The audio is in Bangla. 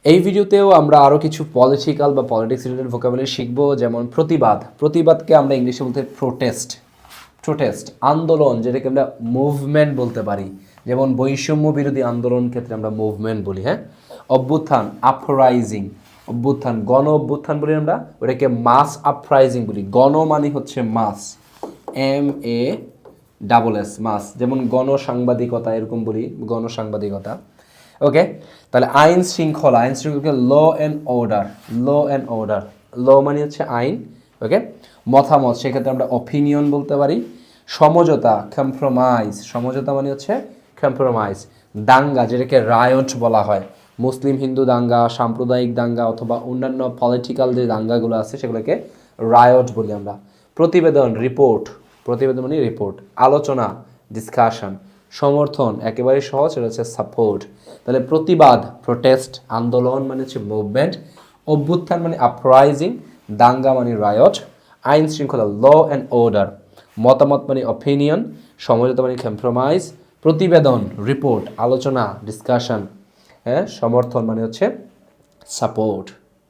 এই ভিডিওতেও আমরা আরও কিছু পলিটিক্যাল বা পলিটিক্স রিলেটেড ভোকাবুলারি শিখব, যেমন প্রতিবাদ। প্রতিবাদকে আমরা ইংলিশে বলতে প্রোটেস্ট, আন্দোলন যেটাকে আমরা মুভমেন্ট বলতে পারি, যেমন বৈষম্য বিরোধী আন্দোলন ক্ষেত্রে আমরা মুভমেন্ট বলি। হ্যাঁ, অভ্যুত্থান, আপরাইজিং, অভ্যুত্থান, গণ অভ্যুত্থান বলি আমরা, ওটাকে মাস আপরাইজিং বলি। গণ মানে হচ্ছে মাস, MASS, মাস। যেমন গণসাংবাদিকতা এরকম বলি, গণসাংবাদিকতা। ওকে, তাহলে আইন শৃঙ্খলা, ল অ্যান্ড অর্ডার, ল মানে হচ্ছে আইন। ওকে, মতামত, সেক্ষেত্রে আমরা অপিনিয়ন বলতে পারি। সমঝোতা, সমঝোতা মানে হচ্ছে কম্প্রোমাইজ। দাঙ্গা, যেটাকে রায়ট বলা হয়, মুসলিম হিন্দু দাঙ্গা, সাম্প্রদায়িক দাঙ্গা অথবা অন্যান্য পলিটিক্যাল যে দাঙ্গাগুলো আছে সেগুলোকে রায়ট বলি আমরা। প্রতিবেদন, প্রতিবেদন মানে রিপোর্ট। আলোচনা, ডিসকাশন। সমর্থন, একেবারে সহজ, সেটা হচ্ছে সাপোর্ট। তাহলে প্রতিবাদ, প্রোটেস্ট, আন্দোলন মানে হচ্ছে মুভমেন্ট, অভ্যুত্থান মানে আপরাইজিং, দাঙ্গা মানে রায়ট, আইন শৃঙ্খলা ল অ্যান্ড অর্ডার, মতামত মানে অপিনিয়ন, সমঝোতা মানে কম্প্রোমাইজ, প্রতিবেদন রিপোর্ট, আলোচনা ডিসকাশন, হ্যাঁ, সমর্থন মানে হচ্ছে সাপোর্ট।